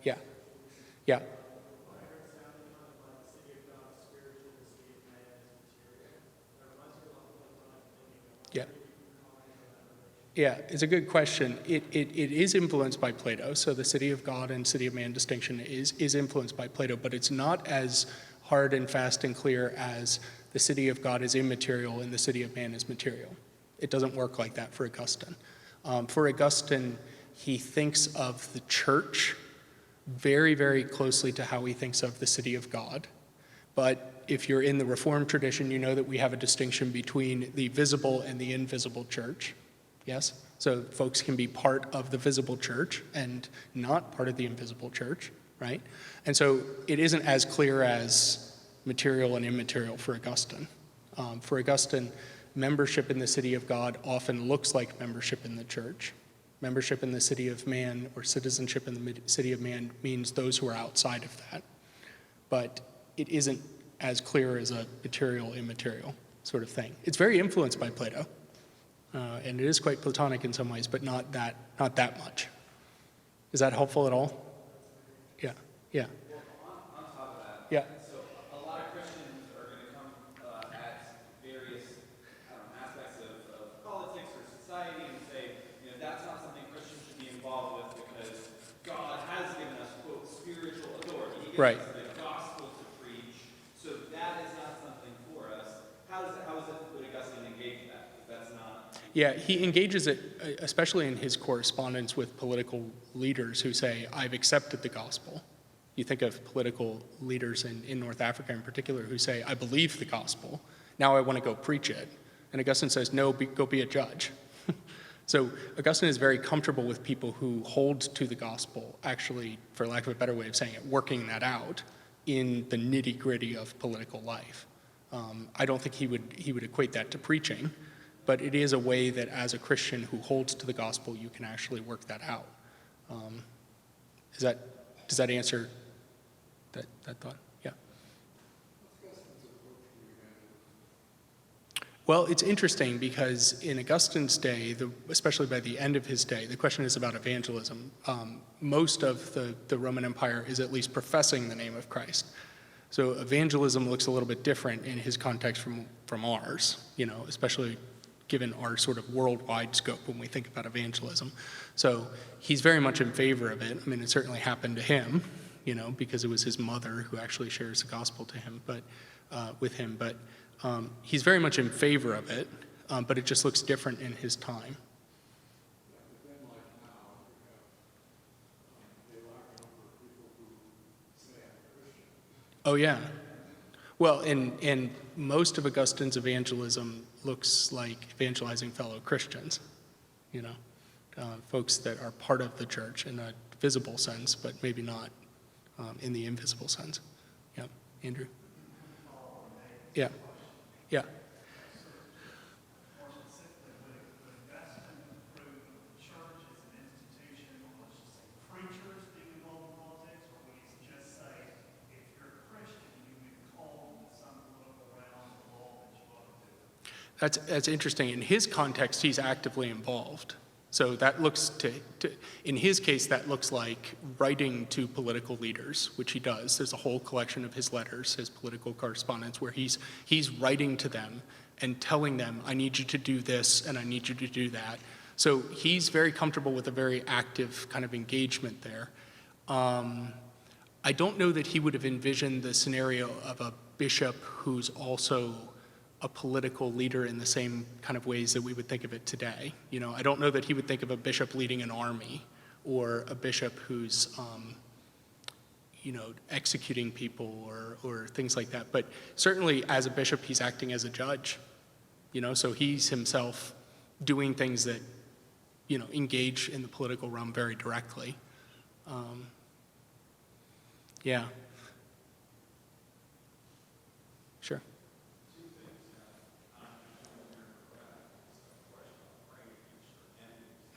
Yeah. Yeah. Yeah. Yeah, it's a good question. It is influenced by Plato, so the city of God and city of man distinction is influenced by Plato, but it's not as hard and fast and clear as the city of God is immaterial and the city of man is material. It doesn't work like that for Augustine. For Augustine, he thinks of the church very, very closely to how he thinks of the city of God. But if you're in the Reformed tradition, you know that we have a distinction between the visible and the invisible church. Yes? So folks can be part of the visible church and not part of the invisible church, right? And so it isn't as clear as material and immaterial for Augustine. For Augustine, membership in the city of God often looks like membership in the church. Membership in the city of man or citizenship in the city of man means those who are outside of that. But it isn't as clear as a material, immaterial sort of thing. It's very influenced by Plato. And it is quite Platonic in some ways, but not that much. Is that helpful at all? Yeah, yeah. Well, on top of that, Yeah. so a lot of Christians are going to come at various aspects of politics or society and say, you know, that's not something Christians should be involved with because God has given us, quote, spiritual authority. He gives us the gospel to preach, so that is not something for us. How is it would Augustine engage that? Because that's not... Yeah, he engages it, especially in his correspondence with political leaders who say, I've accepted the gospel. You think of political leaders in North Africa in particular who say, I believe the gospel. Now I want to go preach it. And Augustine says, no, go be a judge. So Augustine is very comfortable with people who hold to the gospel, actually, for lack of a better way of saying it, working that out in the nitty-gritty of political life. I don't think he would equate that to preaching, but it is a way that as a Christian who holds to the gospel, you can actually work that out. Does that answer that thought? Yeah. Well, it's interesting because in Augustine's day, especially by the end of his day, the question is about evangelism. Most of the Roman Empire is at least professing the name of Christ. So evangelism looks a little bit different in his context from ours, you know, especially given our sort of worldwide scope when we think about evangelism. So he's very much in favor of it. I mean, it certainly happened to him, you know, because it was his mother who actually shares the gospel to him, with him. But he's very much in favor of it, but it just looks different in his time. Oh, yeah. Well, and most of Augustine's evangelism looks like evangelizing fellow Christians, you know, folks that are part of the church in a visible sense, but maybe not in the invisible sense. Yeah, Andrew? Yeah, yeah. That's interesting. In his context, he's actively involved. So that looks in his case, that looks like writing to political leaders, which he does. There's a whole collection of his letters, his political correspondence, where he's writing to them and telling them, I need you to do this and I need you to do that. So he's very comfortable with a very active kind of engagement there. I don't know that he would have envisioned the scenario of a bishop who's also a political leader in the same kind of ways that we would think of it today. You know, I don't know that he would think of a bishop leading an army or a bishop who's, you know, executing people or things like that. But certainly as a bishop, he's acting as a judge, you know, so he's himself doing things that, you know, engage in the political realm very directly. Yeah. Sure.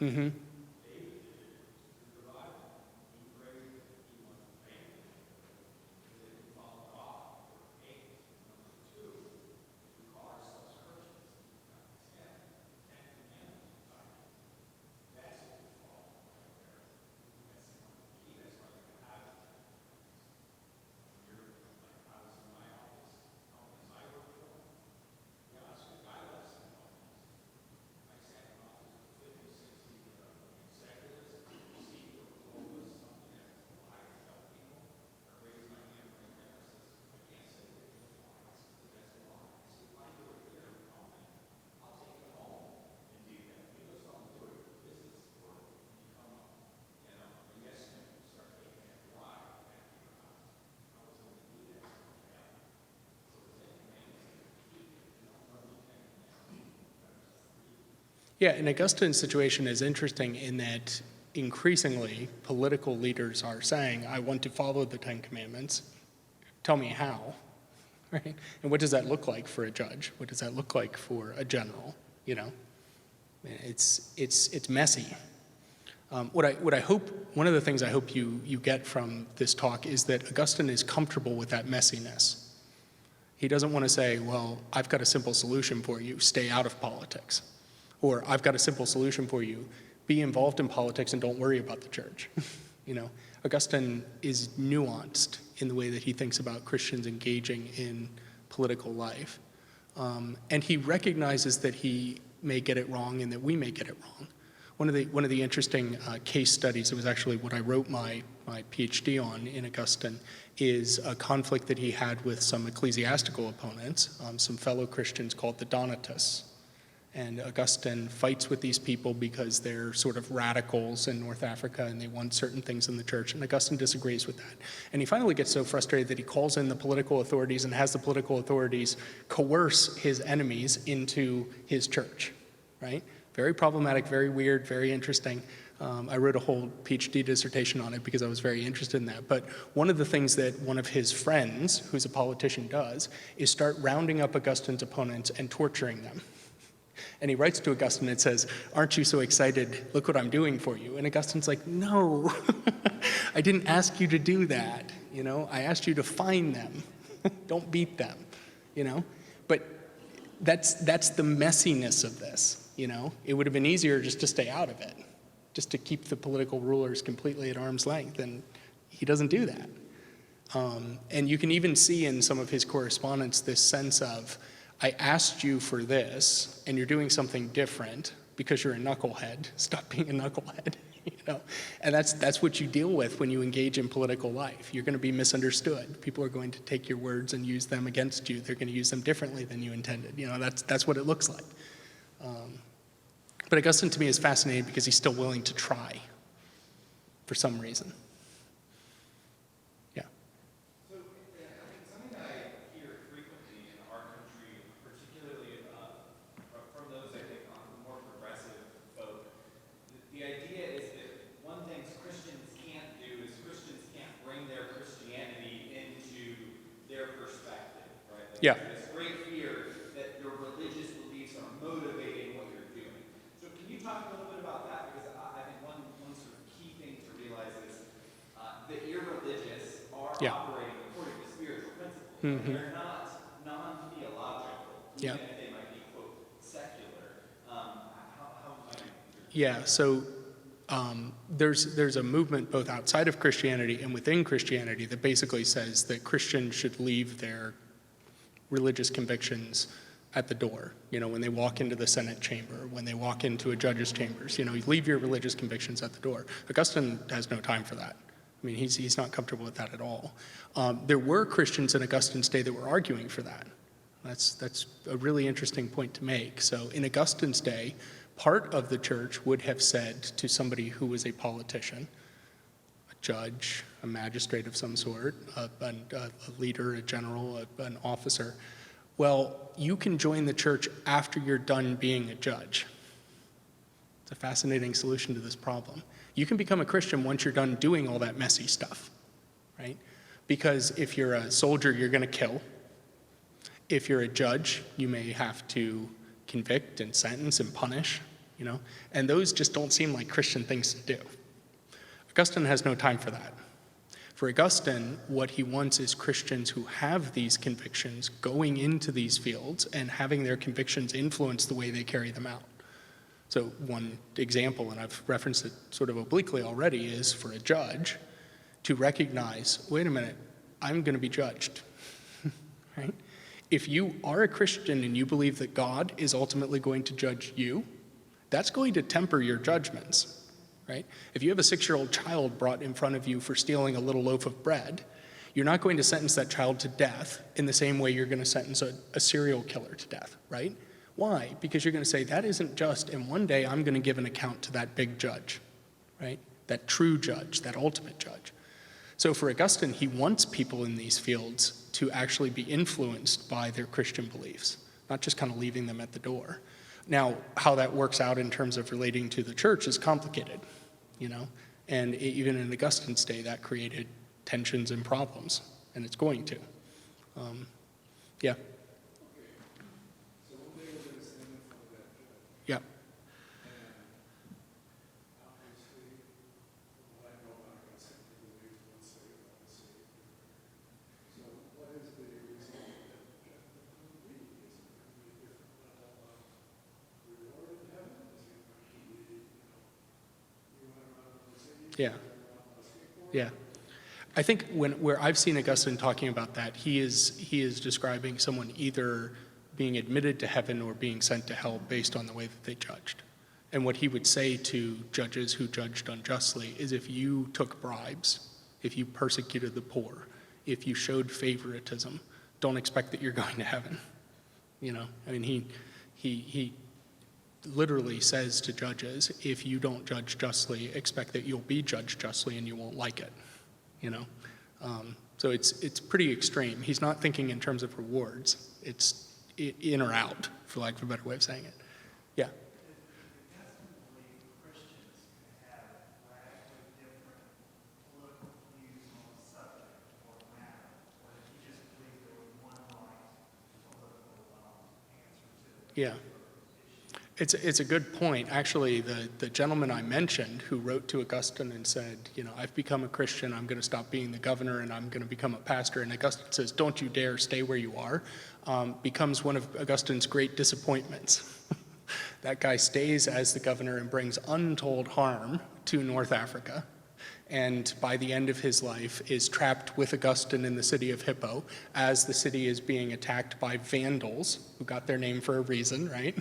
Mm-hmm. Yeah, and Augustine's situation is interesting in that increasingly political leaders are saying, I want to follow the Ten Commandments. Tell me how, right? And what does that look like for a judge? What does that look like for a general? You know, it's messy. What I hope, one of the things I hope you get from this talk is that Augustine is comfortable with that messiness. He doesn't want to say, well, I've got a simple solution for you, stay out of politics. Or I've got a simple solution for you, be involved in politics and don't worry about the church. You know, Augustine is nuanced in the way that he thinks about Christians engaging in political life. And he recognizes that he may get it wrong and that we may get it wrong. One of the interesting case studies, it was actually what I wrote my PhD on in Augustine, is a conflict that he had with some ecclesiastical opponents, some fellow Christians called the Donatists. And Augustine fights with these people because they're sort of radicals in North Africa and they want certain things in the church. And Augustine disagrees with that. And he finally gets so frustrated that he calls in the political authorities and has the political authorities coerce his enemies into his church, right? Very problematic, very weird, very interesting. I wrote a whole PhD dissertation on it because I was very interested in that. But one of the things that one of his friends, who's a politician, does is start rounding up Augustine's opponents and torturing them. And he writes to Augustine and says, aren't you so excited? Look what I'm doing for you. And Augustine's like, no, I didn't ask you to do that. You know, I asked you to find them. Don't beat them, you know. But that's the messiness of this, you know. It would have been easier just to stay out of it, just to keep the political rulers completely at arm's length. And he doesn't do that. And you can even see in some of his correspondence this sense of, I asked you for this, and you're doing something different because you're a knucklehead. Stop being a knucklehead, you know? And that's what you deal with when you engage in political life. You're going to be misunderstood. People are going to take your words and use them against you. They're going to use them differently than you intended. You know, that's what it looks like. But Augustine, to me, is fascinating because he's still willing to try for some reason. Yeah. This great fear that your religious beliefs are motivating what you're doing. So can you talk a little bit about that? Because I think one sort of key thing to realize is the irreligious are operating according to spiritual principles. Mm-hmm. They're not non-theological, even if they might be, quote, secular. How might you... Yeah, so there's a movement both outside of Christianity and within Christianity that basically says that Christians should leave their religious convictions at the door. You know, when they walk into the Senate chamber, when they walk into a judge's chambers, you know, you leave your religious convictions at the door. Augustine has no time for that. I mean, he's not comfortable with that at all. There were Christians in Augustine's day that were arguing for that. That's a really interesting point to make. So in Augustine's day, part of the church would have said to somebody who was a politician, a judge, a magistrate of some sort, a leader, a general, an officer, well, you can join the church after you're done being a judge. It's a fascinating solution to this problem. You can become a Christian once you're done doing all that messy stuff, right? Because if you're a soldier, you're going to kill. If you're a judge, you may have to convict and sentence and punish. you know? And those just don't seem like Christian things to do. Augustine has no time for that. For Augustine, what he wants is Christians who have these convictions going into these fields and having their convictions influence the way they carry them out. So one example, and I've referenced it sort of obliquely already, is for a judge to recognize, wait a minute, I'm going to be judged, right? If you are a Christian and you believe that God is ultimately going to judge you, that's going to temper your judgments. Right? If you have a 6-year-old child brought in front of you for stealing a little loaf of bread, you're not going to sentence that child to death in the same way you're going to sentence a serial killer to death, right? Why? Because you're going to say, that isn't just, and one day I'm going to give an account to that big judge, right? That true judge, that ultimate judge. So for Augustine, he wants people in these fields to actually be influenced by their Christian beliefs, not just kind of leaving them at the door. Now, how that works out in terms of relating to the church is complicated, you know, and even in Augustine's day, that created tensions and problems, and it's going to. Yeah. So one day we're going to stand in front of that judge, Yeah. and obviously, what I know about Augustine, he believes one say about the Savior. So what is the result of that judgment going to be? Is it going to be a different level of reward in heaven? Is it going to be, you went around on the Savior, Yeah. you went around on a skateboard? Yeah. I think where I've seen Augustine talking about that, he is describing someone either being admitted to heaven or being sent to hell based on the way that they judged. And what he would say to judges who judged unjustly is, if you took bribes, if you persecuted the poor, if you showed favoritism, don't expect that you're going to heaven. You know, I mean, he literally says to judges, if you don't judge justly, expect that you'll be judged justly and you won't like it. You know, so it's pretty extreme. He's not thinking in terms of rewards. It's in or out, for lack of a better way of saying it. Yeah. Yeah. It's a good point. Actually, the gentleman I mentioned who wrote to Augustine and said, you know, I've become a Christian, I'm going to stop being the governor, and I'm going to become a pastor. And Augustine says, don't you dare stay where you are, becomes one of Augustine's great disappointments. That guy stays as the governor and brings untold harm to North Africa. And by the end of his life is trapped with Augustine in the city of Hippo as the city is being attacked by Vandals, who got their name for a reason, right?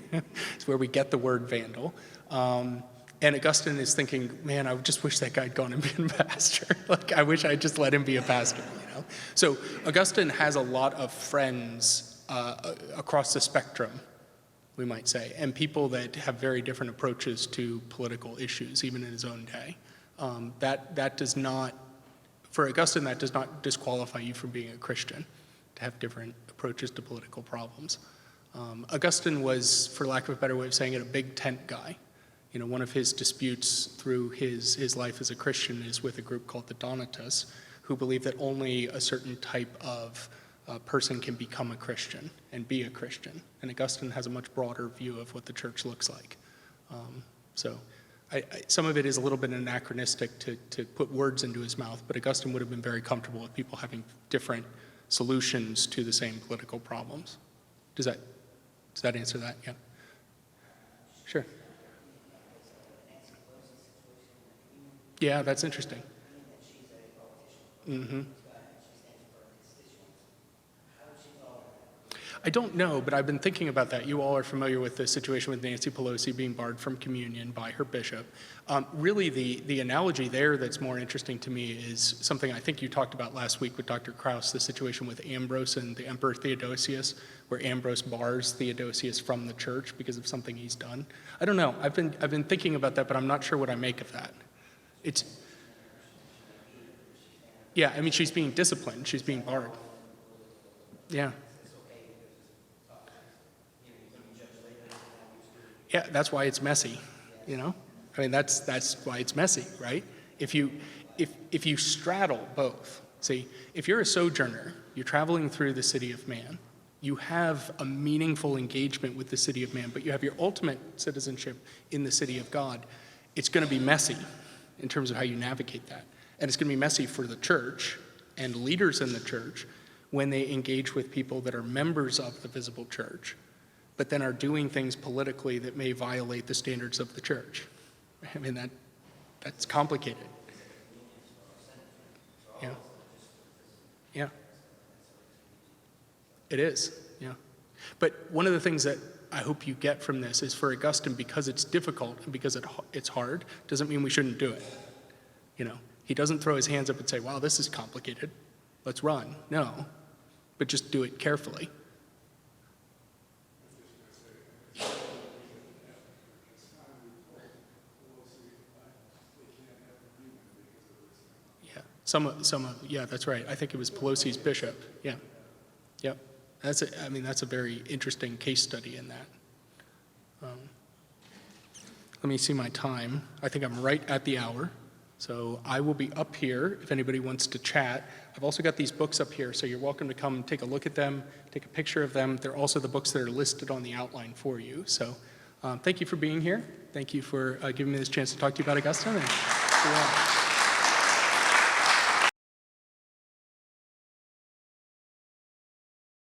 It's where we get the word Vandal. And Augustine is thinking, man, I just wish that guy had gone and been a pastor. Like, I wish I'd just let him be a pastor, you know? So Augustine has a lot of friends across the spectrum, we might say, and people that have very different approaches to political issues, even in his own day. That does not, for Augustine, that does not disqualify you from being a Christian, to have different approaches to political problems. Augustine was, for lack of a better way of saying it, a big tent guy. You know, one of his disputes through his life as a Christian is with a group called the Donatists, who believe that only a certain type of person can become a Christian and be a Christian. And Augustine has a much broader view of what the church looks like. Some of it is a little bit anachronistic to put words into his mouth, but Augustine would have been very comfortable with people having different solutions to the same political problems. Does that answer that? Yeah. Sure. Yeah, that's interesting. Mm-hmm. I don't know, but I've been thinking about that. You all are familiar with the situation with Nancy Pelosi being barred from communion by her bishop. Really, the analogy there that's more interesting to me is something I think you talked about last week with Dr. Krauss, the situation with Ambrose and the Emperor Theodosius, where Ambrose bars Theodosius from the church because of something he's done. I don't know. I've been thinking about that, but I'm not sure what I make of that. Yeah, I mean, she's being disciplined. She's being barred. Yeah. Yeah, that's why it's messy, you know? I mean, that's why it's messy, right? If you straddle both, see, if you're a sojourner, you're traveling through the city of man, you have a meaningful engagement with the city of man, but you have your ultimate citizenship in the city of God. It's going to be messy in terms of how you navigate that. And it's going to be messy for the church and leaders in the church when they engage with people that are members of the visible church, but then are doing things politically that may violate the standards of the church. I mean, that's complicated. Yeah. Yeah. It is, yeah. But one of the things that I hope you get from this is for Augustine, because it's difficult and because it's hard, doesn't mean we shouldn't do it. You know, he doesn't throw his hands up and say, wow, this is complicated. Let's run. No, but just do it carefully. Yeah, yeah, that's right. I think it was Pelosi's bishop. Yeah, yep. That's a very interesting case study in that. Let me see my time. I think I'm right at the hour. So I will be up here if anybody wants to chat. I've also got these books up here, so you're welcome to come take a look at them, take a picture of them. They're also the books that are listed on the outline for you. So thank you for being here. Thank you for giving me this chance to talk to you about Augustine. And,